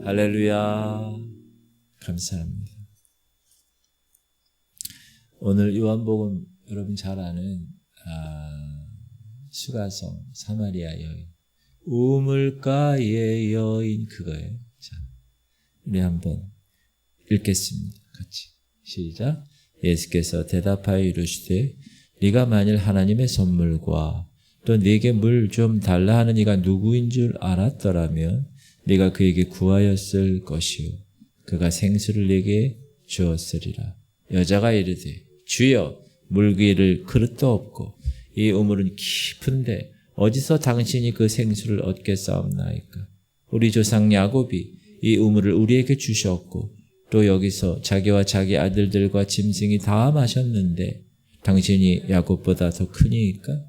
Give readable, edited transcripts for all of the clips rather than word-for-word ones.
할렐루야. 감사합니다. 오늘 요한복음 여러분 잘 아는 수가성 사마리아 여인, 우물가의 여인 그거예요. 자, 우리 한번 읽겠습니다. 같이 시작. 예수께서 대답하여 이르시되 네가 만일 하나님의 선물과 또 네게 물 좀 달라 하는 이가 누구인 줄 알았더라면 네가 그에게 구하였을 것이요 그가 생수를 네게 주었으리라. 여자가 이르되 주여 물기를 그릇도 없고 이 우물은 깊은데 어디서 당신이 그 생수를 얻겠사옵나이까. 우리 조상 야곱이 이 우물을 우리에게 주셨고 또 여기서 자기와 자기 아들들과 짐승이 다 마셨는데 당신이 야곱보다 더 크니까.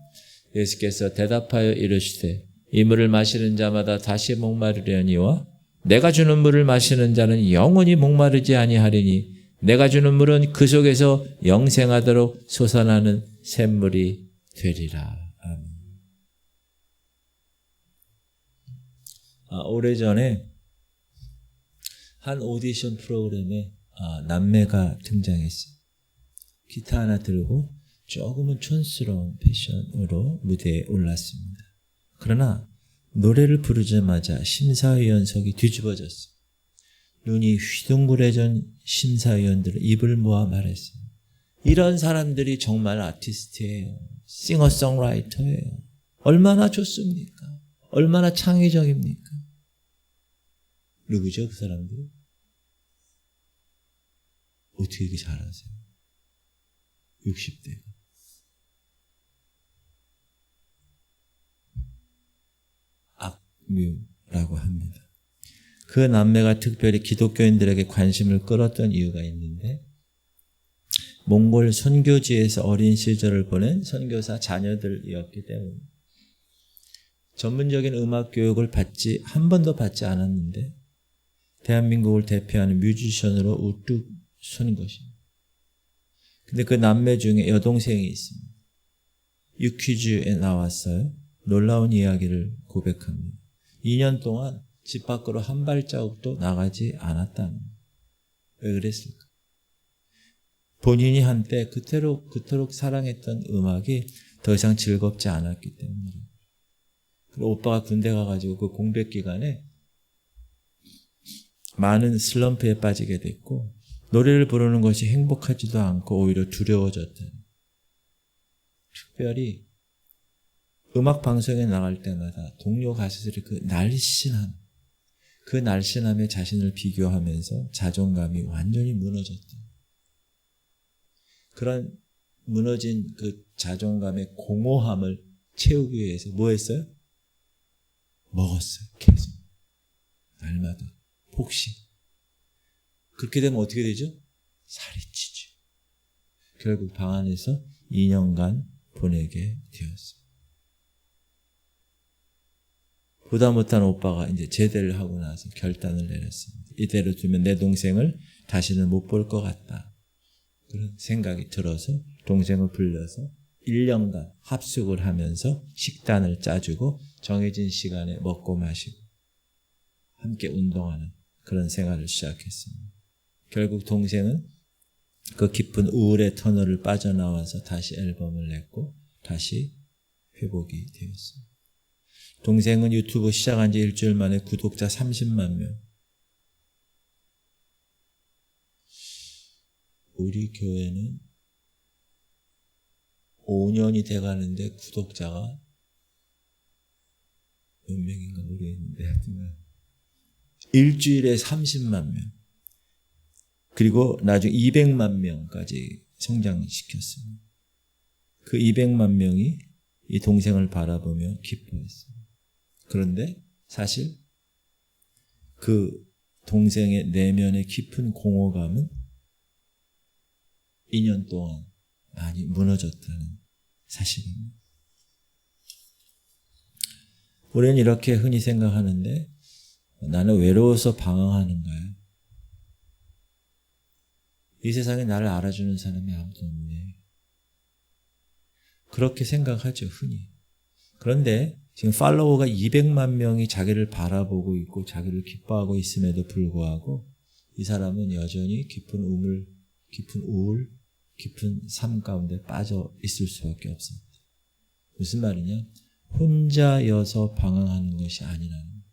예수께서 대답하여 이르시되 이 물을 마시는 자마다 다시 목마르려니와 내가 주는 물을 마시는 자는 영원히 목마르지 아니하리니 내가 주는 물은 그 속에서 영생하도록 솟아나는 샘물이 되리라. 아멘. 오래전에 한 오디션 프로그램에 남매가 등장했어요. 기타 하나 들고 조금은 촌스러운 패션으로 무대에 올랐습니다. 그러나 노래를 부르자마자 심사위원석이 뒤집어졌어요. 눈이 휘둥그레진 심사위원들은 입을 모아 말했어요. 이런 사람들이 정말 아티스트예요. 싱어송라이터예요. 얼마나 좋습니까? 얼마나 창의적입니까? 누구죠 그 사람들? 어떻게 이렇게 잘하세요? 60대가. 악뮤라고 합니다. 그 남매가 특별히 기독교인들에게 관심을 끌었던 이유가 있는데 몽골 선교지에서 어린 시절을 보낸 선교사 자녀들이었기 때문에 전문적인 음악 교육을 한 번도 받지 않았는데 대한민국을 대표하는 뮤지션으로 우뚝 선 것입니다. 근데 그 남매 중에 여동생이 있습니다. 유퀴즈에 나왔어요. 놀라운 이야기를 고백합니다. 2년 동안 집 밖으로 한 발자국도 나가지 않았다는 거예요. 왜 그랬을까? 본인이 한때 그토록 사랑했던 음악이 더 이상 즐겁지 않았기 때문에. 그리고 오빠가 군대 가가지고 그 공백 기간에 많은 슬럼프에 빠지게 됐고 노래를 부르는 것이 행복하지도 않고 오히려 두려워졌다. 특별히 음악 방송에 나갈 때마다 동료 가수들이 그 날씬함에 자신을 비교하면서 자존감이 완전히 무너졌다. 그런 무너진 그 자존감의 공허함을 채우기 위해서 뭐 했어요? 먹었어요. 계속. 날마다. 폭식. 그렇게 되면 어떻게 되죠? 살이 찌죠. 결국 방 안에서 2년간 보내게 되었어요. 보다 못한 오빠가 이제 제대를 하고 나서 결단을 내렸습니다. 이대로 두면 내 동생을 다시는 못 볼 것 같다. 그런 생각이 들어서 동생을 불러서 1년간 합숙을 하면서 식단을 짜주고 정해진 시간에 먹고 마시고 함께 운동하는 그런 생활을 시작했습니다. 결국 동생은 그 깊은 우울의 터널을 빠져나와서 다시 앨범을 냈고 다시 회복이 되었습니다. 동생은 유튜브 시작한 지 일주일 만에 구독자 30만 명. 우리 교회는 5년이 돼가는데 구독자가 몇 명인가 모르겠는데 하여튼 일주일에 30만 명. 그리고 나중에 200만 명까지 성장시켰습니다. 그 200만 명이 이 동생을 바라보며 기뻐했습니다. 그런데 사실 그 동생의 내면의 깊은 공허감은 2년 동안 많이 무너졌다는 사실입니다. 우리는 이렇게 흔히 생각하는데 나는 외로워서 방황하는 거야. 이 세상에 나를 알아주는 사람이 아무도 없네. 그렇게 생각하죠, 흔히. 그런데 지금 팔로워가 200만 명이 자기를 바라보고 있고 자기를 기뻐하고 있음에도 불구하고 이 사람은 여전히 깊은 우울, 깊은 삶 가운데 빠져 있을 수밖에 없습니다. 무슨 말이냐? 혼자여서 방황하는 것이 아니라는 거예요.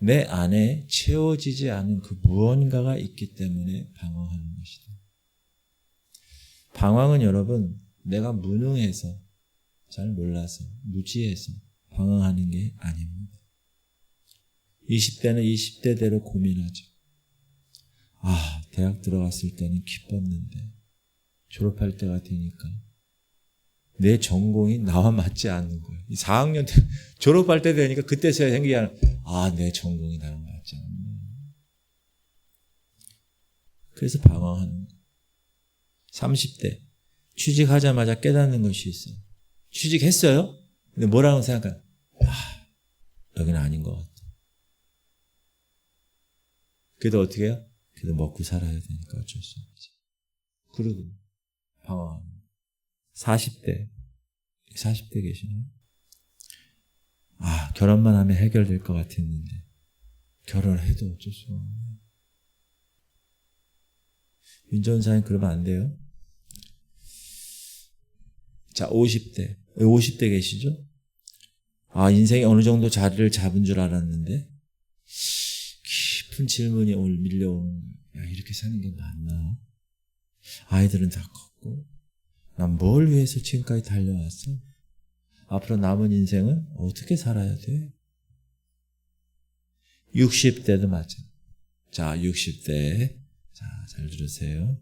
내 안에 채워지지 않은 그 무언가가 있기 때문에 방황하는 것이다. 방황은 여러분, 내가 무능해서, 잘 몰라서, 무지해서 방황하는 게 아닙니다. 20대는 20대대로 고민하죠. 대학 들어갔을 때는 기뻤는데 졸업할 때가 되니까 내 전공이 나와 맞지 않는 거예요. 4학년 때 졸업할 때 되니까 그때서야 생기는 내 전공이 나랑 맞지 않네. 그래서 방황하는 거예요. 30대 취직하자마자 깨닫는 것이 있어요. 취직했어요? 근데 뭐라고 생각해요? 여기는 아닌 것 같아. 그래도 어떻게 해요? 그래도 먹고 살아야 되니까 어쩔 수 없지. 그러고 방황합니다. 40대 계시나요? 결혼만 하면 해결될 것 같았는데 결혼해도 어쩔 수가 없네. 윤전사님 그러면 안 돼요. 자, 50대 계시죠? 인생이 어느 정도 자리를 잡은 줄 알았는데 깊은 질문이 오늘 밀려오는 거예요. 이렇게 사는 게 맞나? 아이들은 다 컸고 난 뭘 위해서 지금까지 달려왔어? 앞으로 남은 인생은 어떻게 살아야 돼? 60대도 마찬가지. 자, 60대. 자, 잘 들으세요.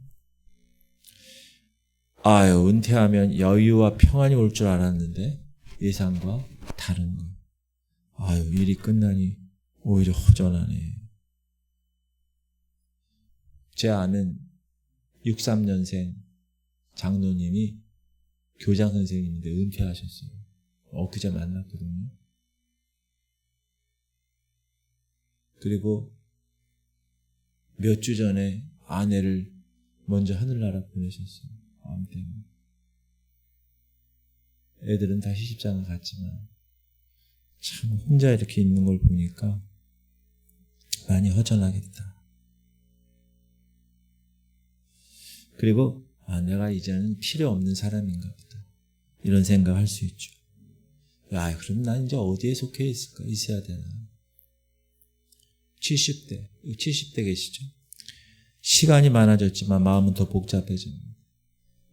은퇴하면 여유와 평안이 올 줄 알았는데 예상과 다른 거. 일이 끝나니 오히려 허전하네. 제 아는 63년생 장로님이 교장 선생님인데 은퇴하셨어요. 엊그제 만났거든요. 그리고 몇 주 전에 아내를 먼저 하늘나라 보내셨어요. 마음 때문에. 애들은 다 시집장가 갔지만 참 혼자 이렇게 있는 걸 보니까 많이 허전하겠다. 그리고 내가 이제는 필요 없는 사람인가 보다. 이런 생각할 수 있죠. 그럼 난 이제 어디에 속해 있어야 되나? 70대 계시죠? 시간이 많아졌지만 마음은 더 복잡해집니다.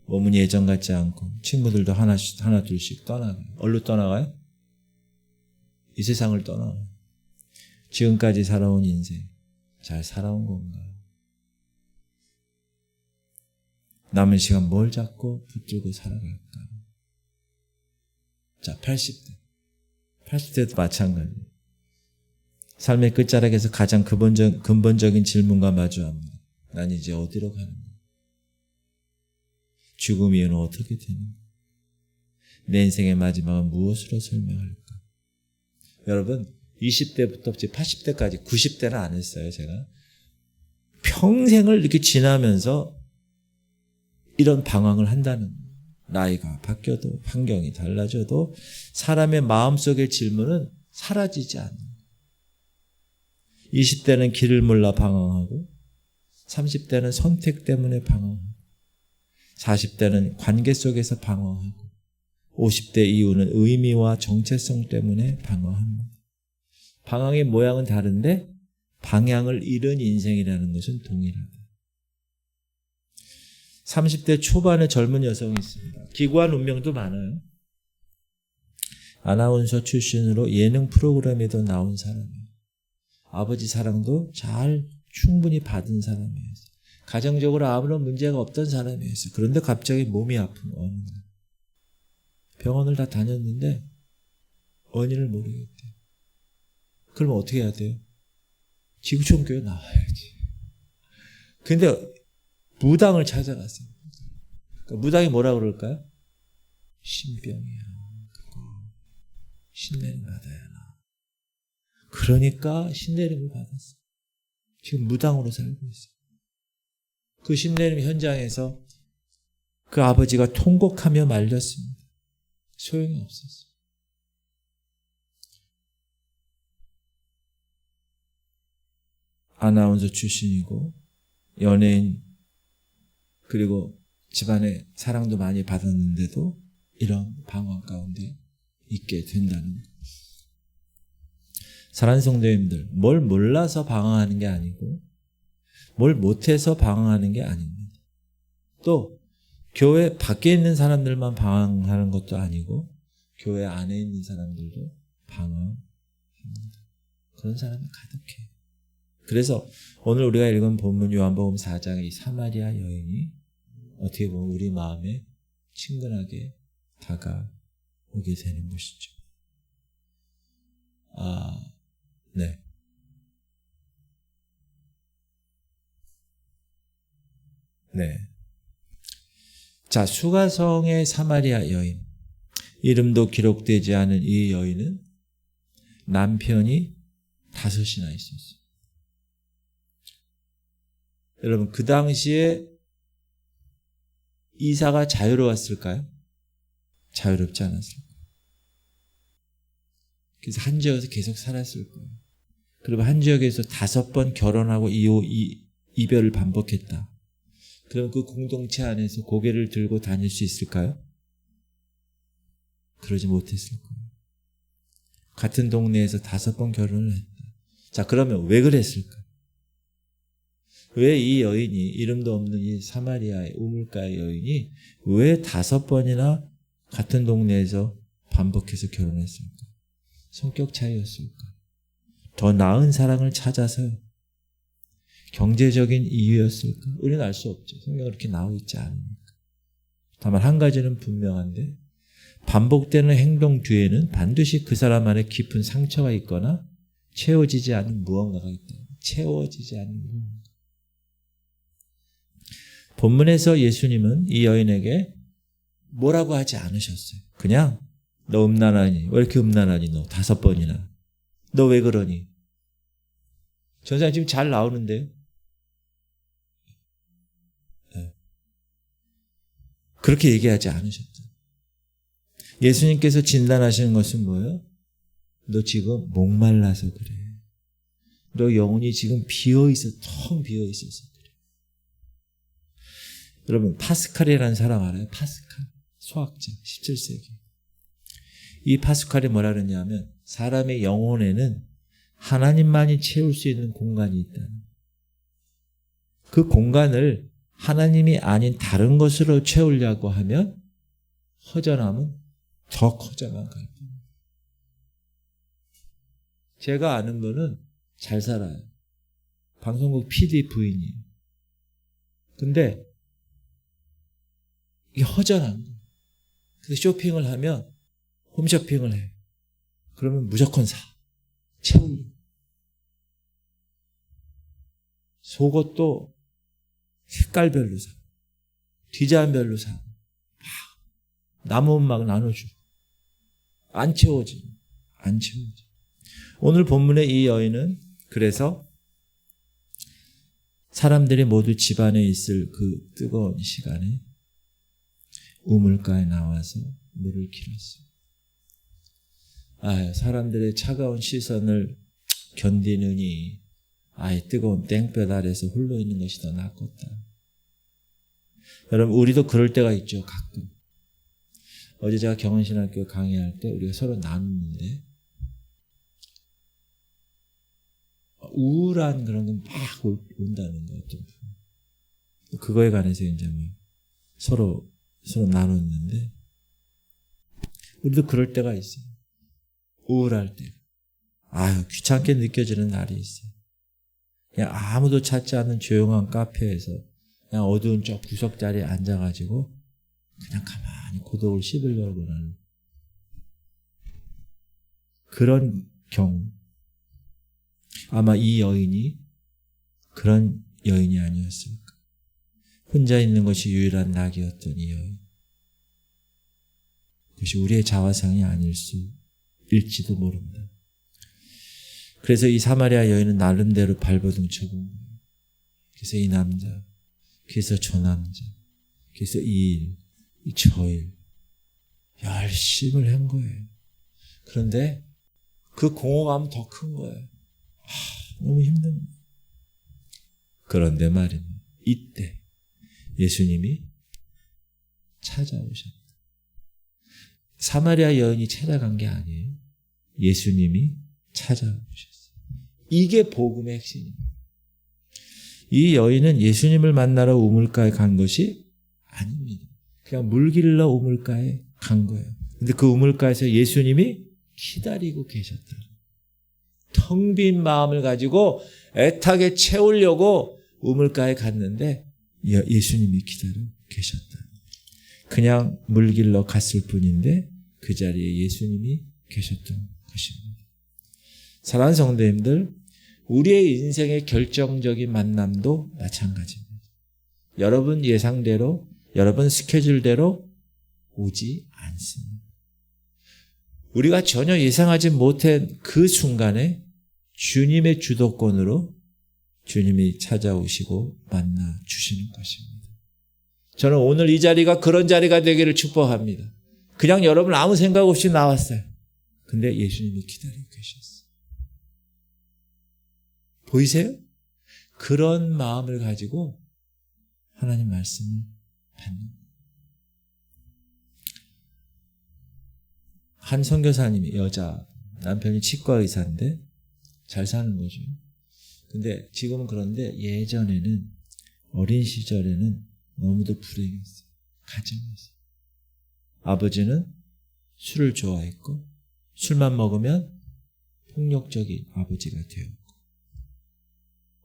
몸은 예전 같지 않고 친구들도 하나 둘씩 떠나가요. 어디로 떠나가요? 이 세상을 떠나가요. 지금까지 살아온 인생 잘 살아온 건가? 남은 시간 뭘 잡고 붙들고 살아갈까? 자, 80대도 마찬가지예요. 삶의 끝자락에서 가장 근본적인 질문과 마주합니다. 난 이제 어디로 가는 거야? 죽음 이후는 어떻게 되는 거야? 내 인생의 마지막은 무엇으로 설명할까? 여러분, 20대부터 80대까지, 90대는 안 했어요, 제가. 평생을 이렇게 지나면서 이런 방황을 한다는 거예요. 나이가 바뀌어도 환경이 달라져도 사람의 마음속의 질문은 사라지지 않는 거예요. 20대는 길을 몰라 방황하고 30대는 선택 때문에 방황하고 40대는 관계 속에서 방황하고 50대 이후는 의미와 정체성 때문에 방황합니다. 방황의 모양은 다른데 방향을 잃은 인생이라는 것은 동일하다. 30대 초반의 젊은 여성이 있습니다. 기구한 운명도 많아요. 아나운서 출신으로 예능 프로그램에도 나온 사람이에요. 아버지 사랑도 잘 충분히 받은 사람이에요. 가정적으로 아무런 문제가 없던 사람이에요. 그런데 갑자기 몸이 아픈 어느 날. 병원을 다 다녔는데 원인을 모르겠대요. 그러면 어떻게 해야 돼요? 지구촌교회 나와야지. 근데 무당을 찾아갔어요. 그러니까 무당이 뭐라 그럴까요? 신병이야. 그거 신내림 받아야 하나. 그러니까 신내림을 받았어요. 지금 무당으로 살고 있어요. 그 신내림 현장에서 그 아버지가 통곡하며 말렸습니다. 소용이 없었어요. 아나운서 출신이고 연예인 그리고 집안에 사랑도 많이 받았는데도 이런 방황 가운데 있게 된다는 것. 사랑하는 성도님들, 뭘 몰라서 방황하는 게 아니고 뭘 못해서 방황하는 게 아닙니다. 또 교회 밖에 있는 사람들만 방황하는 것도 아니고 교회 안에 있는 사람들도 방황합니다. 그런 사람이 가득해요. 그래서 오늘 우리가 읽은 본문 요한복음 4장의 이 사마리아 여인이 어떻게 보면 우리 마음에 친근하게 다가오게 되는 것이죠. 네. 네. 자, 수가성의 사마리아 여인. 이름도 기록되지 않은 이 여인은 남편이 5이나 있었어요. 여러분, 그 당시에 이사가 자유로웠을까요? 자유롭지 않았을까요? 그래서 한 지역에서 계속 살았을 거예요. 그리고 한 지역에서 5번 결혼하고 이별을 반복했다. 그럼 그 공동체 안에서 고개를 들고 다닐 수 있을까요? 그러지 못했을 거예요. 같은 동네에서 5번 결혼을 했다. 자, 그러면 왜 그랬을까? 왜 이 여인이, 이름도 없는 이 사마리아의 우물가의 여인이 왜 5번이나 같은 동네에서 반복해서 결혼했을까? 성격 차이였을까? 더 나은 사랑을 찾아서요? 경제적인 이유였을까? 우리는 알 수 없죠. 성경은 그렇게 나오고 있지 않으니까. 다만 한 가지는 분명한데 반복되는 행동 뒤에는 반드시 그 사람 안에 깊은 상처가 있거나 채워지지 않은 무언가가 있다. 채워지지 않는 무언가. 본문에서 예수님은 이 여인에게 뭐라고 하지 않으셨어요. 그냥 너 음란하니? 왜 이렇게 음란하니 너 5번이나? 너 왜 그러니? 전사님 지금 잘 나오는데요. 네. 그렇게 얘기하지 않으셨죠. 예수님께서 진단하시는 것은 뭐예요? 너 지금 목말라서 그래. 너 영혼이 지금 비어있어, 텅 비어있어서 그래. 여러분 파스칼이라는 사람 알아요? 파스칼 수학자 17세기. 이 파스칼이 뭐라 그러냐면 사람의 영혼에는 하나님만이 채울 수 있는 공간이 있다는. 그 공간을 하나님이 아닌 다른 것으로 채우려고 하면 허전함은 더 커져만 갈 뿐. 제가 아는 분은 잘 살아요. 방송국 PD 부인이에요. 근데 이게 허전한 거예요. 그래서 쇼핑을 하면 홈쇼핑을 해. 그러면 무조건 사. 채우려. 속옷도 색깔별로 사. 디자인별로 사. 막 남은 막 나눠주고. 안 채워져. 안 채워져. 오늘 본문의 이 여인은 그래서 사람들이 모두 집안에 있을 그 뜨거운 시간에 우물가에 나와서 물을 길었어요. 사람들의 차가운 시선을 견디느니 뜨거운 땡볕 아래서 홀로 있는 것이 더 낫겠다. 여러분 우리도 그럴 때가 있죠. 가끔. 어제 제가 경원신학교 강의할 때 우리가 서로 나눴는데 우울한 그런 건 막 온다는 거. 그거에 관해서 이제 서로 나눴는데 우리도 그럴 때가 있어요. 우울할 때. 귀찮게 느껴지는 날이 있어요. 그냥 아무도 찾지 않는 조용한 카페에서 그냥 어두운 쪽 구석 자리에 앉아가지고 그냥 가만히 고독을 씹으려고 하는 그런 경우. 아마 이 여인이 그런 여인이 아니었을까. 혼자 있는 것이 유일한 낙이었던 이 여인. 그것이 우리의 자화상이 아닐지도 모릅니다. 그래서 이 사마리아 여인은 나름대로 발버둥 쳐본 거예요. 그래서 이 남자, 그래서 저 남자, 그래서 이 일, 저 일 열심을 한 거예요. 그런데 그 공허감은 더 큰 거예요. 너무 힘든 거예요. 그런데 말입니다. 이때 예수님이 찾아오셨다. 사마리아 여인이 찾아간 게 아니에요. 예수님이 찾아오셨어요. 이게 복음의 핵심입니다. 이 여인은 예수님을 만나러 우물가에 간 것이 아닙니다. 그냥 물 길러 우물가에 간 거예요. 근데 그 우물가에서 예수님이 기다리고 계셨다. 텅 빈 마음을 가지고 애타게 채우려고 우물가에 갔는데 예수님이 기다리고 계셨다. 그냥 물 길러 갔을 뿐인데 그 자리에 예수님이 계셨던 것입니다. 사랑하는 성도님들, 우리의 인생의 결정적인 만남도 마찬가지입니다. 여러분 예상대로, 여러분 스케줄대로 오지 않습니다. 우리가 전혀 예상하지 못한 그 순간에 주님의 주도권으로 주님이 찾아오시고 만나 주시는 것입니다. 저는 오늘 이 자리가 그런 자리가 되기를 축복합니다. 그냥 여러분 아무 생각 없이 나왔어요. 근데 예수님이 기다리고 계셨어요. 보이세요? 그런 마음을 가지고 하나님 말씀을 받는 거예요. 한 선교사님이 여자, 남편이 치과 의사인데 잘 사는 거죠. 근데 지금은 그런데 예전에는 어린 시절에는 너무도 불행했어요. 가정에서. 아버지는 술을 좋아했고 술만 먹으면 폭력적인 아버지가 되었고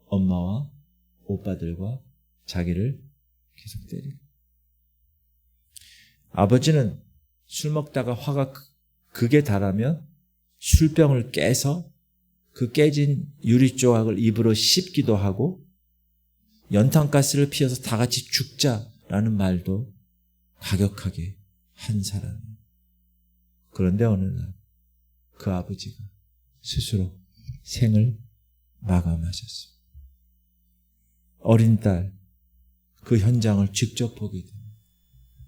엄마와 오빠들과 자기를 계속 때리고 아버지는 술 먹다가 화가 극에 달하면 술병을 깨서 그 깨진 유리 조각을 입으로 씹기도 하고 연탄가스를 피워서 다 같이 죽자라는 말도 가격하게 한 사람이에요. 그런데 어느 날 그 아버지가 스스로 생을 마감하셨습니다. 어린 딸 그 현장을 직접 보게 됩니다.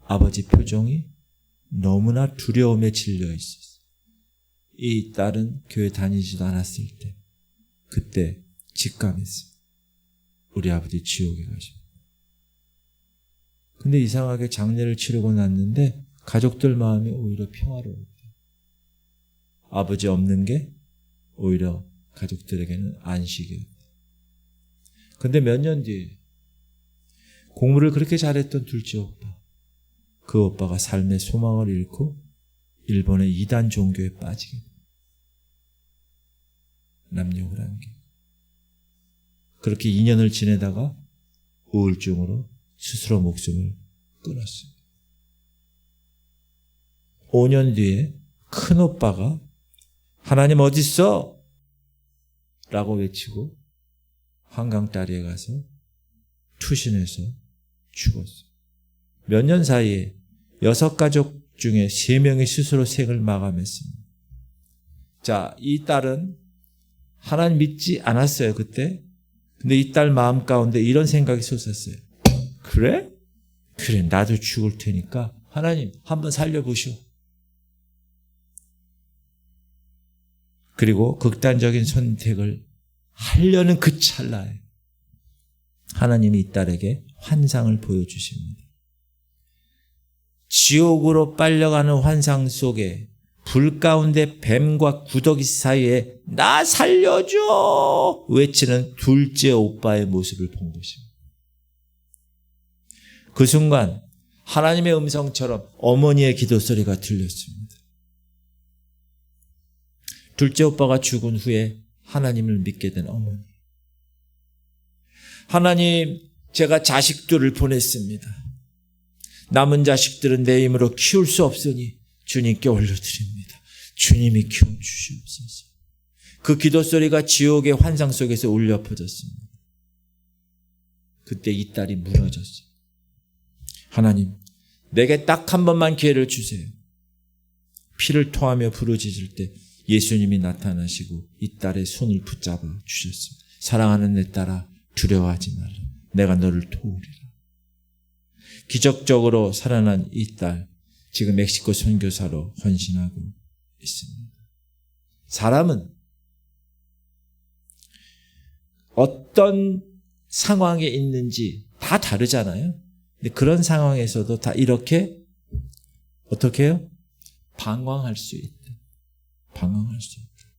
아버지 표정이 너무나 두려움에 질려 있었어요. 이 딸은 교회 다니지도 않았을 때 그때 직감했습니다. 우리 아버지 지옥에 가십니다. 근데 이상하게 장례를 치르고 났는데 가족들 마음이 오히려 평화로워요. 아버지 없는 게 오히려 가족들에게는 안식이었어요. 근데 몇 년 뒤에 공부를 그렇게 잘했던 둘째 오빠, 그 오빠가 삶의 소망을 잃고 일본의 이단 종교에 빠지게 됩니다. 남녀를 한게. 그렇게 2년을 지내다가 우울증으로 스스로 목숨을 끊었습니다. 5년 뒤에 큰 오빠가 하나님 어디 있어? 라고 외치고 한강다리에 가서 투신해서 죽었어요. 몇 년 사이에 6가족 중에 3명이 스스로 생을 마감했습니다. 자, 이 딸은 하나님 믿지 않았어요, 그때. 근데 이 딸 마음 가운데 이런 생각이 솟았어요. 그래? 그래, 나도 죽을 테니까 하나님 한번 살려보시오. 그리고 극단적인 선택을 하려는 그 찰나에 하나님이 이 딸에게 환상을 보여주십니다. 지옥으로 빨려가는 환상 속에 불 가운데 뱀과 구더기 사이에 나 살려줘 외치는 둘째 오빠의 모습을 본 것입니다. 그 순간 하나님의 음성처럼 어머니의 기도 소리가 들렸습니다. 둘째 오빠가 죽은 후에 하나님을 믿게 된 어머니. 하나님, 제가 자식들을 보냈습니다. 남은 자식들은 내 힘으로 키울 수 없으니 주님께 올려드립니다. 주님이 키워주시옵소서. 그 기도 소리가 지옥의 환상 속에서 울려 퍼졌습니다. 그때 이 딸이 무너졌어요. 하나님, 내게 딱 한 번만 기회를 주세요. 피를 토하며 부르짖을 때 예수님이 나타나시고 이 딸의 손을 붙잡아 주셨습니다. 사랑하는 내 딸아, 두려워하지 말라. 내가 너를 도우리라. 기적적으로 살아난 이 딸, 지금 멕시코 선교사로 헌신하고 있습니다. 사람은 어떤 상황에 있는지 다 다르잖아요. 근데 그런 상황에서도 다 이렇게 어떻게 해요? 방황할 수 있다. 방황할 수 있다.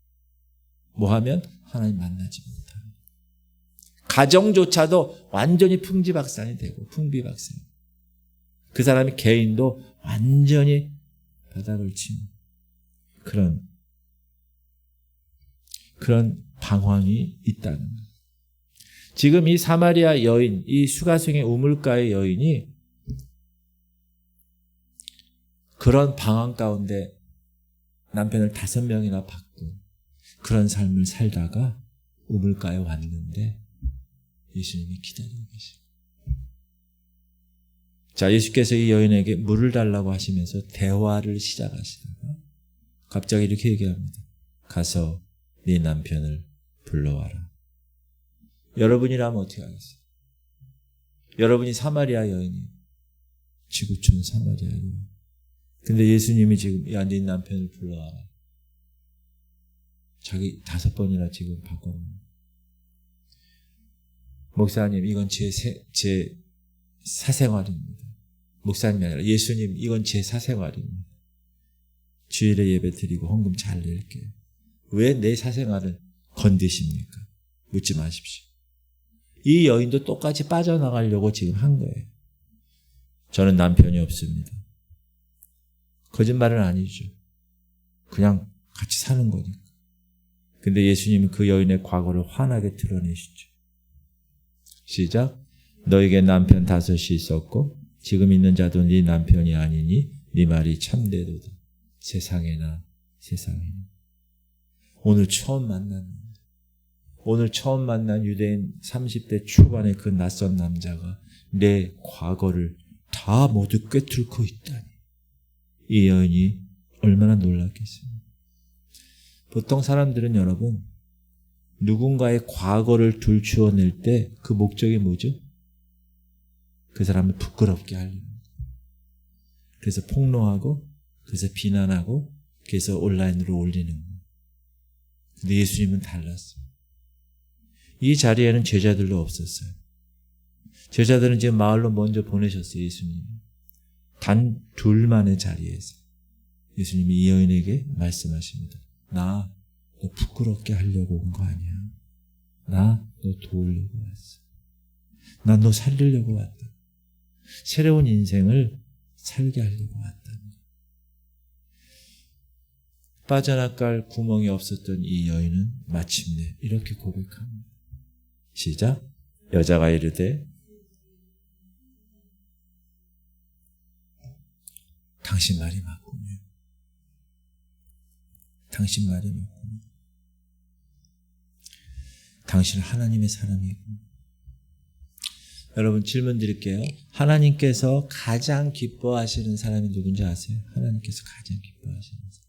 뭐 하면 하나님 만나지 못하고. 가정조차도 완전히 풍지박산이 되고 풍비박산. 그 사람의 개인도 완전히 바닥을 치는 그런 방황이 있다는 거예요. 지금 이 사마리아 여인, 이 수가성의 우물가의 여인이 그런 방황 가운데 남편을 5명이나 받고 그런 삶을 살다가 우물가에 왔는데 예수님이 기다리고 계십니다. 자, 예수께서 이 여인에게 물을 달라고 하시면서 대화를 시작하시다가 갑자기 이렇게 얘기합니다. 가서 네 남편을 불러와라. 여러분이라면 어떻게 하겠어요? 여러분이 사마리아 여인이에요. 지구촌 사마리아 여인. 근데 예수님이 지금 야, 네 남편을 불러와라. 자기 5번이나 지금 바꿨는데. 목사님, 이건 제 사생활입니다. 목사님이 아니라 예수님, 이건 제 사생활입니다. 주일에 예배 드리고 헌금 잘 낼게요. 왜 내 사생활을 건드십니까? 묻지 마십시오. 이 여인도 똑같이 빠져나가려고 지금 한 거예요. 저는 남편이 없습니다. 거짓말은 아니죠. 그냥 같이 사는 거니까. 근데 예수님은 그 여인의 과거를 환하게 드러내시죠. 시작. 너에게 남편 5이 있었고 지금 있는 자도 네 남편이 아니니 네 말이 참되도다. 세상에나. 오늘 처음 만난 유대인 30대 초반의 그 낯선 남자가 내 과거를 다 모두 꿰뚫고 있다니. 이 여인이 얼마나 놀랐겠습니까? 보통 사람들은 여러분 누군가의 과거를 들추어낼 때 그 목적이 뭐죠? 그 사람을 부끄럽게 하려는 거예요. 그래서 폭로하고 그래서 비난하고 그래서 온라인으로 올리는 거예요. 근데 예수님은 달랐어요. 이 자리에는 제자들도 없었어요. 제자들은 지금 마을로 먼저 보내셨어요. 예수님이. 단 둘만의 자리에서 예수님이 이 여인에게 말씀하십니다. 나 너 부끄럽게 하려고 온 거 아니야. 나 너 도우려고 왔어. 나 너 살리려고 왔다. 새로운 인생을 살게 하려고 왔다. 빠져나갈 구멍이 없었던 이 여인은 마침내 이렇게 고백합니다. 시작. 여자가 이르되 당신 말이 맞군요. 당신 말이 맞군요. 당신은 하나님의 사람이고. 여러분 질문 드릴게요. 하나님께서 가장 기뻐하시는 사람이 누군지 아세요? 하나님께서 가장 기뻐하시는 사람.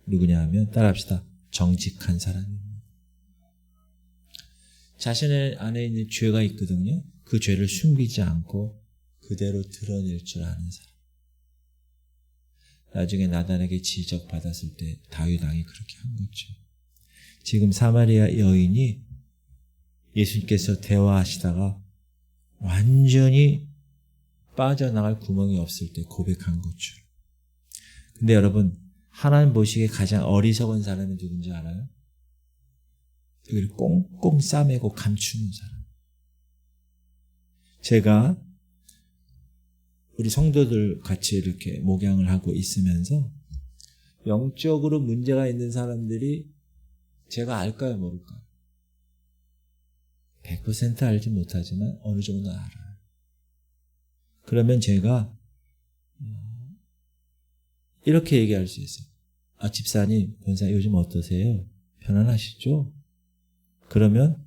누구냐 하면 따라합시다. 정직한 사람입니다. 자신의 안에 있는 죄가 있거든요. 그 죄를 숨기지 않고 그대로 드러낼 줄 아는 사람. 나중에 나단에게 지적받았을 때 다윗 왕이 그렇게 한 거죠. 지금 사마리아 여인이 예수님께서 대화하시다가 완전히 빠져나갈 구멍이 없을 때 고백한 거죠. 근데 여러분 하나님 보시기에 가장 어리석은 사람이 누군지 알아요? 여기를 꽁꽁 싸매고 감추는 사람. 제가 우리 성도들 같이 이렇게 목양을 하고 있으면서 영적으로 문제가 있는 사람들이 제가 알까요, 모를까요? 100% 알지 못하지만 어느 정도 알아요. 그러면 제가 이렇게 얘기할 수 있어요. 아, 집사님, 권사님 요즘 어떠세요? 편안하시죠? 그러면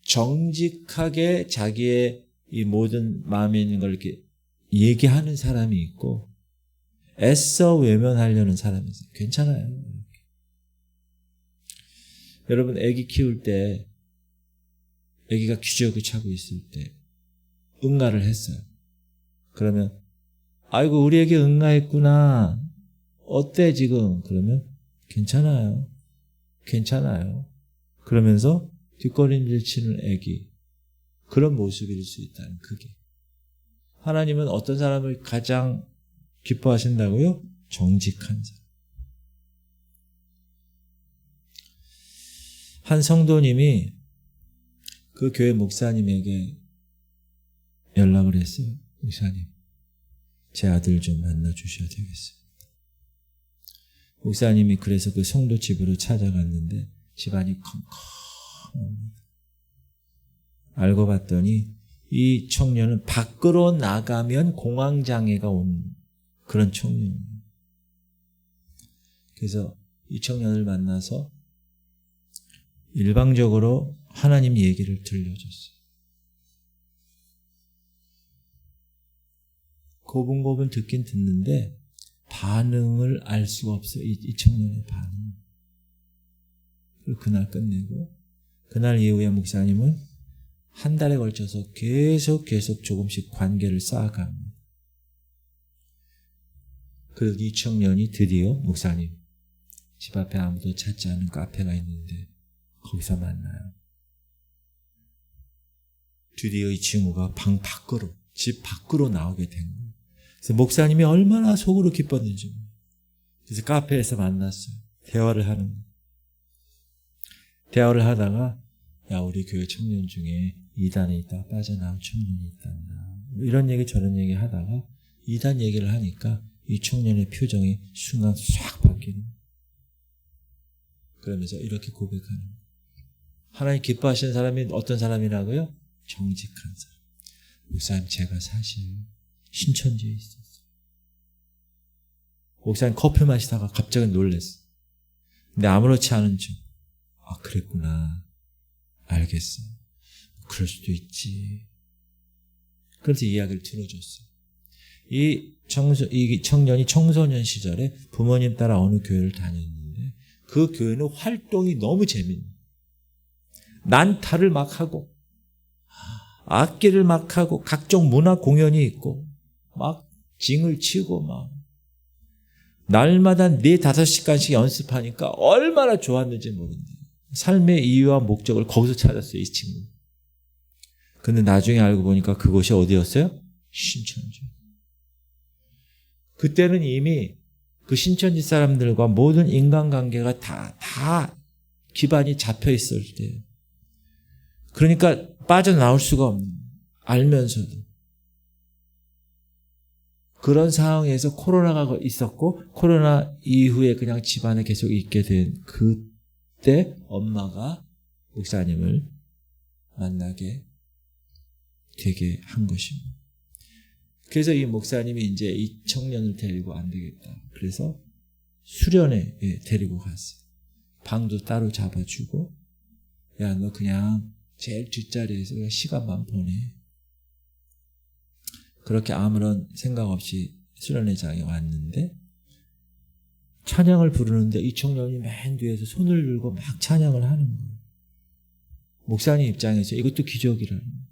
정직하게 자기의 이 모든 마음에 있는 걸 이렇게 얘기하는 사람이 있고 애써 외면하려는 사람이 있어요. 괜찮아요. 여러분 아기 키울 때 아기가 기저귀 차고 있을 때 응가를 했어요. 그러면 아이고 우리에게 응가했구나. 어때 지금? 그러면 괜찮아요. 괜찮아요. 그러면서 뒷걸음질 치는 애기. 그런 모습일 수 있다는 그게. 하나님은 어떤 사람을 가장 기뻐하신다고요? 정직한 사람. 한 성도님이 그 교회 목사님에게 연락을 했어요. 목사님, 제 아들 좀 만나 주셔야 되겠어요. 목사님이 그래서 그 성도 집으로 찾아갔는데 집안이 컴컴합니다. 알고 봤더니 이 청년은 밖으로 나가면 공황장애가 온 그런 청년이에요. 그래서 이 청년을 만나서 일방적으로 하나님 얘기를 들려줬어요. 고분고분 듣긴 듣는데 반응을 알 수가 없어요. 이 청년의 반응. 그리고 그날 끝내고 그날 이후에 목사님은 한 달에 걸쳐서 계속 조금씩 관계를 쌓아갑니다. 그리고 이 청년이 드디어 목사님 집 앞에 아무도 찾지 않은 카페가 있는데 거기서 만나요. 드디어 이 친구가 집 밖으로 나오게 된 거예요. 그래서 목사님이 얼마나 속으로 기뻤는지. 그래서 카페에서 만났어요. 대화를 하는 거예요. 대화를 하다가 야 우리 교회 청년 중에 이단에 있다가 빠져나온 청년이 있단다. 이런 얘기 저런 얘기 하다가 이단 얘기를 하니까 이 청년의 표정이 순간 싹 바뀌는 거예요. 그러면서 이렇게 고백하는 거예요. 하나님 기뻐하시는 사람이 어떤 사람이라고요? 정직한 사람. 목사님 제가 사실 신천지에 있었어요. 목사님 커피 마시다가 갑자기 놀랐어요. 근데 아무렇지 않은 척. 아 그랬구나. 알겠어. 그럴 수도 있지. 그래서 이야기를 들어줬어요. 이 청년이 청소년 시절에 부모님 따라 어느 교회를 다녔는데 그 교회는 활동이 너무 재밌는 난타를 막 하고 악기를 막 하고 각종 문화 공연이 있고 막 징을 치고 막 날마다 4-5시간씩 연습하니까 얼마나 좋았는지 모르는데 삶의 이유와 목적을 거기서 찾았어요. 이 친구. 근데 나중에 알고 보니까 그곳이 어디였어요? 신천지. 그때는 이미 그 신천지 사람들과 모든 인간관계가 다 기반이 잡혀 있을 때예요. 그러니까 빠져나올 수가 없는 알면서도. 그런 상황에서 코로나가 있었고 코로나 이후에 그냥 집안에 계속 있게 된 그때 엄마가 목사님을 만나게 되게 한 것입니다. 그래서 이 목사님이 이제 이 청년을 데리고 안 되겠다. 그래서 수련회 데리고 갔어요. 방도 따로 잡아주고 야 너 그냥 제일 뒷자리에서 그냥 시간만 보내. 그렇게 아무런 생각 없이 수련회장에 왔는데 찬양을 부르는데 이 청년이 맨 뒤에서 손을 들고 막 찬양을 하는 거예요. 목사님 입장에서 이것도 기적이라는 거예요.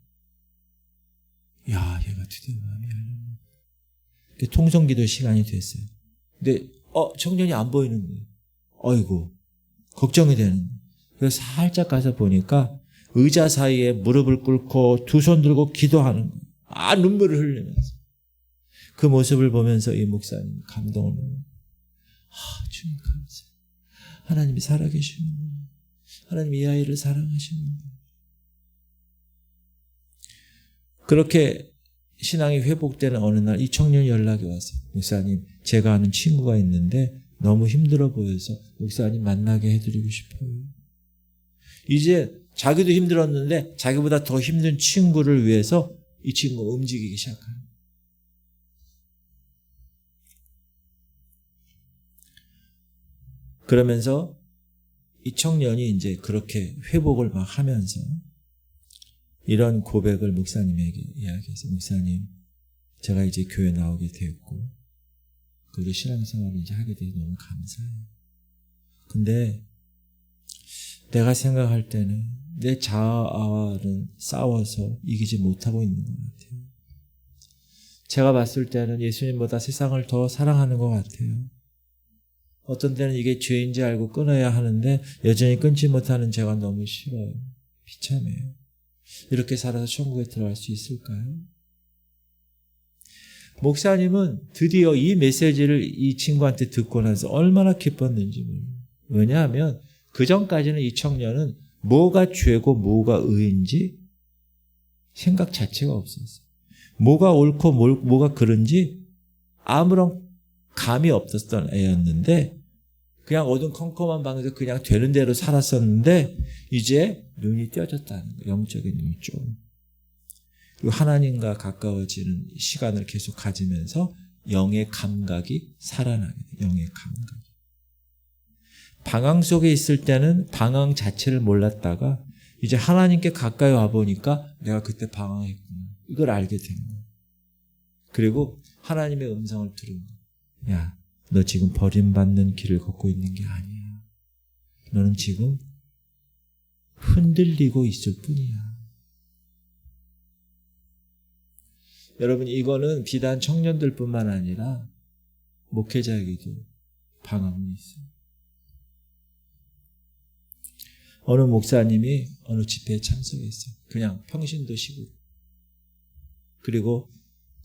야 얘가 드디어 마음이 열렸네. 통성기도 시간이 됐어요. 근데 청년이 안 보이는 거예요. 어이구 걱정이 되는 거예요. 그래서 살짝 가서 보니까 의자 사이에 무릎을 꿇고 두 손 들고 기도하는 거예요. 눈물을 흘리면서. 그 모습을 보면서 이 목사님 감동을 먹어요. 주님 감사해요. 하나님이 살아계시는구나. 하나님이 이 아이를 사랑하시는구나. 그렇게 신앙이 회복되는 어느 날 이 청년이 연락이 왔어요. 목사님 제가 아는 친구가 있는데 너무 힘들어 보여서 목사님 만나게 해드리고 싶어요. 이제 자기도 힘들었는데 자기보다 더 힘든 친구를 위해서 이 친구가 움직이기 시작합니다. 그러면서 이 청년이 이제 그렇게 회복을 막 하면서 이런 고백을 목사님에게 이야기해서 목사님 제가 이제 교회 나오게 됐고 그리고 신앙생활을 이제 하게 돼서 너무 감사해요. 근데 내가 생각할 때는 내 자아와는 싸워서 이기지 못하고 있는 것 같아요. 제가 봤을 때는 예수님보다 세상을 더 사랑하는 것 같아요. 어떤 때는 이게 죄인지 알고 끊어야 하는데 여전히 끊지 못하는 제가 너무 싫어요. 비참해요. 이렇게 살아서 천국에 들어갈 수 있을까요? 목사님은 드디어 이 메시지를 이 친구한테 듣고 나서 얼마나 기뻤는지 몰라요. 왜냐하면 그전까지는 이 청년은 뭐가 죄고 뭐가 의인지 생각 자체가 없었어요. 뭐가 옳고 뭐가 그른지 아무런 감이 없었던 애였는데 그냥 어두컴컴한 방에서 그냥 되는 대로 살았었는데 이제 눈이 띄어졌다는 거예요. 영적인 눈이 좀. 그리고 하나님과 가까워지는 시간을 계속 가지면서 영의 감각이 살아나게 돼요. 영의 감각. 방황 속에 있을 때는 방황 자체를 몰랐다가 이제 하나님께 가까이 와보니까 내가 그때 방황했구나. 이걸 알게 된 거예요. 그리고 하나님의 음성을 들은 거예요. 야, 너 지금 버림받는 길을 걷고 있는 게 아니야. 너는 지금 흔들리고 있을 뿐이야. 여러분, 이거는 비단 청년들뿐만 아니라 목회자에게도 방황이 있어요. 어느 목사님이 어느 집회에 참석했어요. 그냥 평신도 시국. 그리고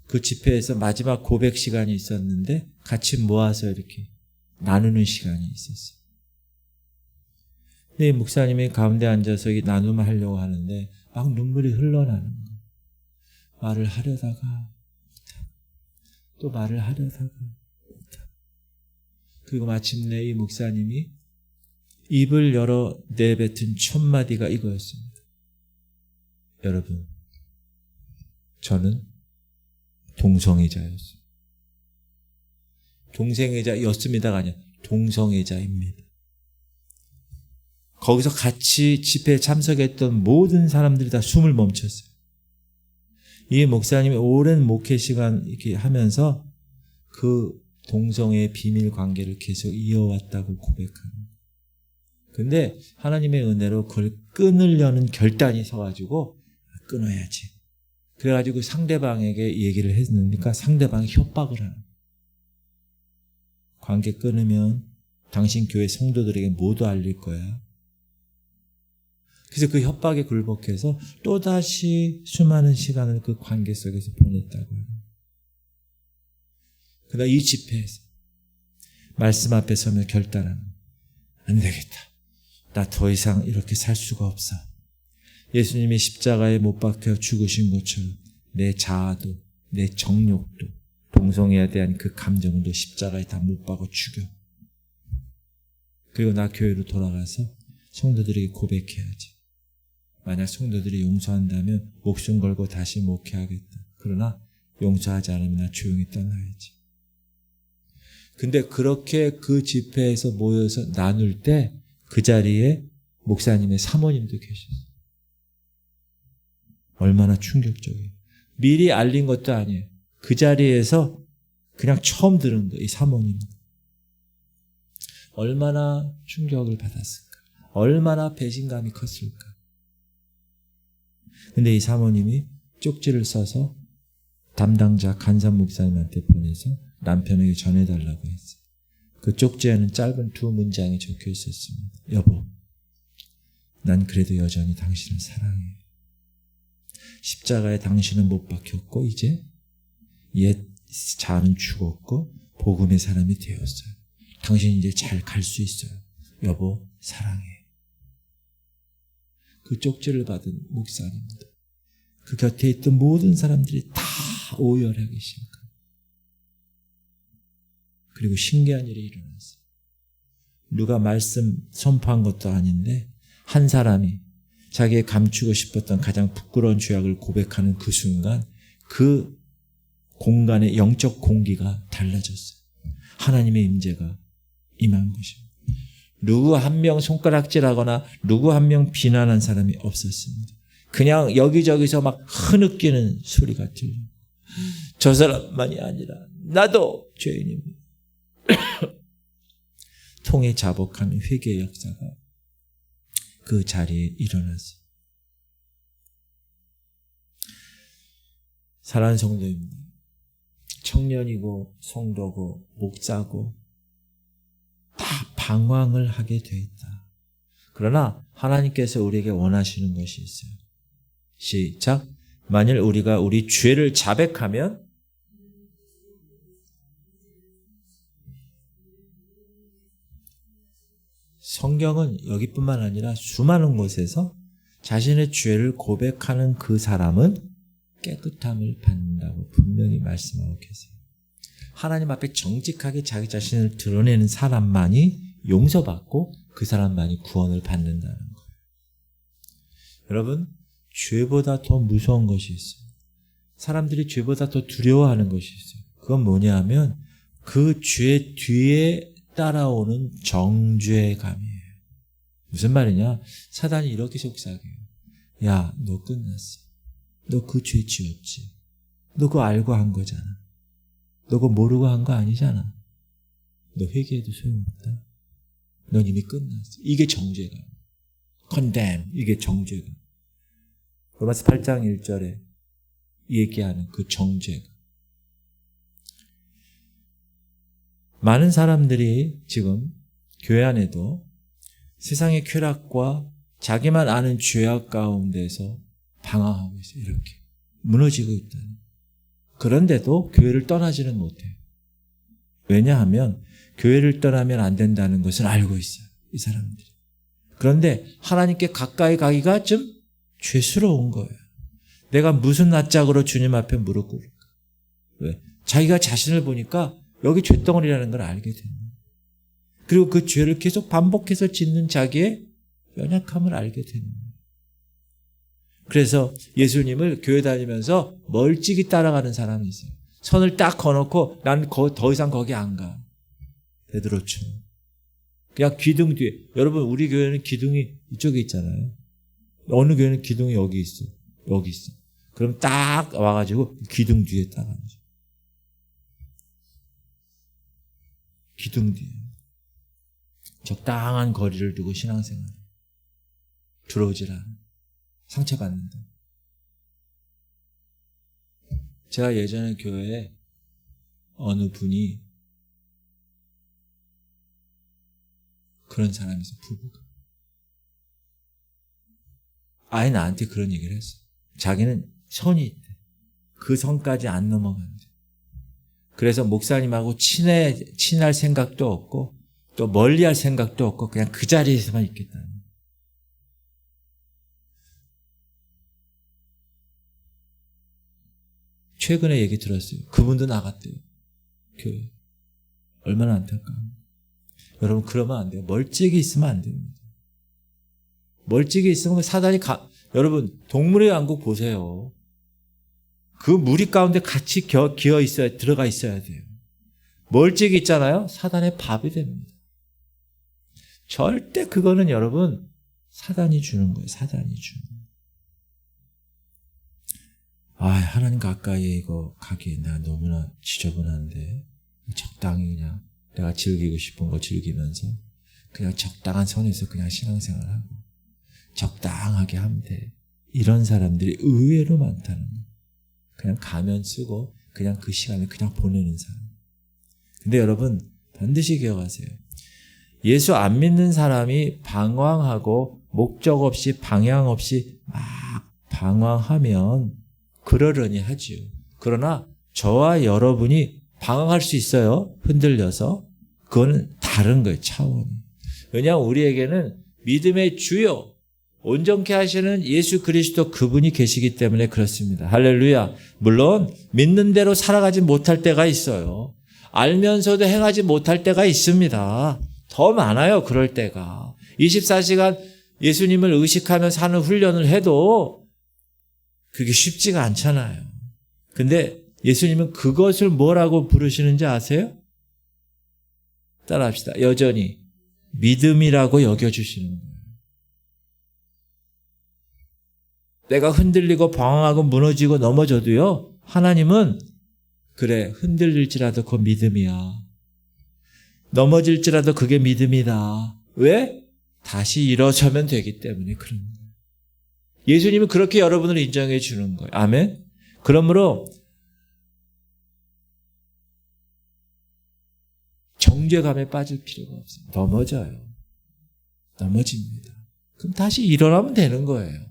그 집회에서 마지막 고백 시간이 있었는데 같이 모아서 이렇게 나누는 시간이 있었어요. 근데 목사님이 가운데 앉아서 이 나눔을 하려고 하는데 막 눈물이 흘러나는 거예요. 말을 하려다가 또 말을 하려다가 그리고 마침내 이 목사님이 입을 열어 내뱉은 첫 마디가 이거였습니다. 여러분, 저는 동성애자였습니다. 동성애자였습니다가 아니라 동성애자입니다. 거기서 같이 집회에 참석했던 모든 사람들이 다 숨을 멈췄어요. 이 목사님이 오랜 목회 시간 이렇게 하면서 그 동성애의 비밀 관계를 계속 이어왔다고 고백합니다. 근데 하나님의 은혜로 그걸 끊으려는 결단이 서가지고 끊어야지. 그래가지고 상대방에게 얘기를 했으니까 상대방이 협박을 하는 거예요. 관계 끊으면 당신 교회 성도들에게 모두 알릴 거야. 그래서 그 협박에 굴복해서 또다시 수많은 시간을 그 관계 속에서 보냈다고 해요. 그러나 이 집회에서 말씀 앞에 서면 결단하는 거예요. 안 되겠다. 나 더 이상 이렇게 살 수가 없어. 예수님이 십자가에 못 박혀 죽으신 것처럼 내 자아도 내 정욕도 동성애에 대한 그 감정도 십자가에 다 못 박아 죽여. 그리고 나 교회로 돌아가서 성도들에게 고백해야지. 만약 성도들이 용서한다면 목숨 걸고 다시 목회하겠다. 그러나 용서하지 않으면 나 조용히 떠나야지. 근데 그렇게 그 집회에서 모여서 나눌 때 그 자리에 목사님의 사모님도 계셨어요. 얼마나 충격적이에요. 미리 알린 것도 아니에요. 그 자리에서 그냥 처음 들은 거예요. 이 사모님. 얼마나 충격을 받았을까. 얼마나 배신감이 컸을까. 근데 이 사모님이 쪽지를 써서 담당자 간삼 목사님한테 보내서 남편에게 전해달라고 했어요. 그 쪽지에는 짧은 두 문장이 적혀 있었습니다. 여보, 난 그래도 여전히 당신을 사랑해. 십자가에 당신은 못 박혔고 이제 옛 자아는 죽었고 복음의 사람이 되었어요. 당신이 이제 잘 갈 수 있어요. 여보, 사랑해. 그 쪽지를 받은 목사님들, 그 곁에 있던 모든 사람들이 다 오열하기 시작합니다. 그리고 신기한 일이 일어났어요. 누가 말씀 선포한 것도 아닌데 한 사람이 자기의 감추고 싶었던 가장 부끄러운 죄악을 고백하는 그 순간 그 공간의 영적 공기가 달라졌어요. 하나님의 임재가 임한 것입니다. 누구 한 명 손가락질하거나 누구 한 명 비난한 사람이 없었습니다. 그냥 여기저기서 막 흐느끼는 소리가 들려요. 저 사람만이 아니라 나도 죄인입니다. 통에 자복하는 회개의 역사가 그 자리에 일어났어요. 사랑하는 성도입니다. 청년이고 성도고 목사고 다 방황을 하게 돼 있다. 그러나 하나님께서 우리에게 원하시는 것이 있어요. 시작. 만일 우리가 우리 죄를 자백하면 성경은 여기뿐만 아니라 수많은 곳에서 자신의 죄를 고백하는 그 사람은 깨끗함을 받는다고 분명히 말씀하고 계세요. 하나님 앞에 정직하게 자기 자신을 드러내는 사람만이 용서받고 그 사람만이 구원을 받는다는 거예요. 여러분, 죄보다 더 무서운 것이 있어요. 사람들이 죄보다 더 두려워하는 것이 있어요. 그건 뭐냐 하면 그 죄 뒤에 따라오는 정죄감이에요. 무슨 말이냐? 사단이 이렇게 속삭여요. 야, 너 끝났어. 너 그 죄 지었지. 너 그거 알고 한 거잖아. 너 그거 모르고 한 거 아니잖아. 너 회개해도 소용없다. 넌 이미 끝났어. 이게 정죄감. condemn. 이게 정죄감. 로마서 8장 1절에 얘기하는 그 정죄감. 많은 사람들이 지금 교회 안에도 세상의 쾌락과 자기만 아는 죄악 가운데서 방황하고 있어요. 이렇게 무너지고 있다는. 그런데도 교회를 떠나지는 못해요. 왜냐하면 교회를 떠나면 안 된다는 것을 알고 있어요. 이 사람들이. 그런데 하나님께 가까이 가기가 좀 죄스러운 거예요. 내가 무슨 낯짝으로 주님 앞에 무릎 꿇을까? 왜? 자기가 자신을 보니까 여기 죄덩어리라는 걸 알게 됩니다. 그리고 그 죄를 계속 반복해서 짓는 자기의 연약함을 알게 됩니다. 그래서 예수님을 교회 다니면서 멀찍이 따라가는 사람이 있어요. 선을 딱 거놓고 난 더 이상 거기 안 가. 베드로처럼. 그냥 기둥 뒤에. 여러분, 우리 교회는 기둥이 이쪽에 있잖아요. 어느 교회는 기둥이 여기 있어. 여기 있어. 그럼 딱 와가지고 기둥 뒤에 딱 앉아. 기둥 뒤에. 적당한 거리를 두고 신앙생활. 들어오질 않아. 상처받는다. 제가 예전에 교회에 어느 분이 그런 사람이 있어요. 부부가. 아예 나한테 그런 얘기를 했어. 자기는 선이 있대. 그 선까지 안 넘어간대. 그래서 목사님하고 친할 생각도 없고 또 멀리할 생각도 없고 그냥 그 자리에서만 있겠다는. 최근에 얘기 들었어요. 그분도 나갔대요. 교회. 얼마나 안타까워. 여러분, 그러면 안 돼요. 멀찍이 있으면 안 됩니다. 멀찍이 있으면 사단이 여러분, 동물의 왕국 보세요. 그 무리 가운데 같이 기어 있어야, 들어가 있어야 돼요. 멀찍이 있잖아요. 사단의 밥이 됩니다. 절대 그거는 여러분, 사단이 주는 거예요. 사단이 주는 거예요. 하나님 가까이 이거 가기에 나 너무나 지저분한데 적당히 그냥 내가 즐기고 싶은 거 즐기면서 그냥 적당한 선에서 그냥 신앙생활하고 적당하게 하면 돼. 이런 사람들이 의외로 많다는 거예요. 그냥 가면 쓰고 그냥 그 시간을 그냥 보내는 사람. 근데 여러분, 반드시 기억하세요. 예수 안 믿는 사람이 방황하고 목적 없이 방향 없이 막 방황하면 그러려니 하지요. 그러나 저와 여러분이 방황할 수 있어요. 흔들려서. 그거는 다른 거예요. 차원이. 왜냐하면 우리에게는 믿음의 주요 온전케 하시는 예수 그리스도 그분이 계시기 때문에 그렇습니다. 할렐루야. 물론 믿는 대로 살아가지 못할 때가 있어요. 알면서도 행하지 못할 때가 있습니다. 더 많아요. 그럴 때가. 24시간 예수님을 의식하며 사는 훈련을 해도 그게 쉽지가 않잖아요. 근데 예수님은 그것을 뭐라고 부르시는지 아세요? 따라합시다. 여전히 믿음이라고 여겨주시는 거예요. 내가 흔들리고 방황하고 무너지고 넘어져도요, 하나님은 그래, 흔들릴지라도 그거 믿음이야. 넘어질지라도 그게 믿음이다. 왜? 다시 일어서면 되기 때문에 그런 거예요. 예수님은 그렇게 여러분을 인정해 주는 거예요. 아멘? 그러므로 정죄감에 빠질 필요가 없어요. 넘어집니다. 그럼 다시 일어나면 되는 거예요.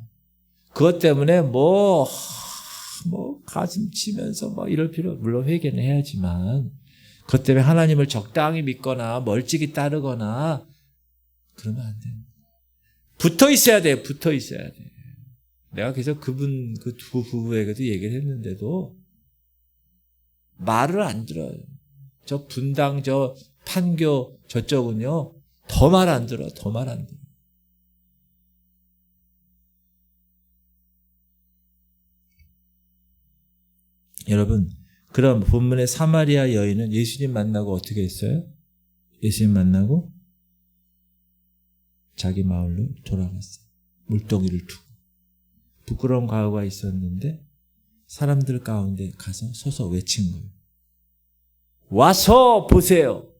그것 때문에 가슴 치면서 이럴 필요, 물론 회개는 해야지만, 그것 때문에 하나님을 적당히 믿거나 멀찍이 따르거나 그러면 안 돼요. 붙어 있어야 돼요. 내가 계속 그 두 부부에게도 얘기를 했는데도 말을 안 들어요. 저 분당, 저 판교 저쪽은요, 더 말 안 들어. 여러분, 그럼 본문의 사마리아 여인은 예수님 만나고 어떻게 했어요? 예수님 만나고 자기 마을로 돌아갔어요. 물동이를 두고. 부끄러운 과거가 있었는데 사람들 가운데 가서 서서 외친 거예요. 와서 보세요.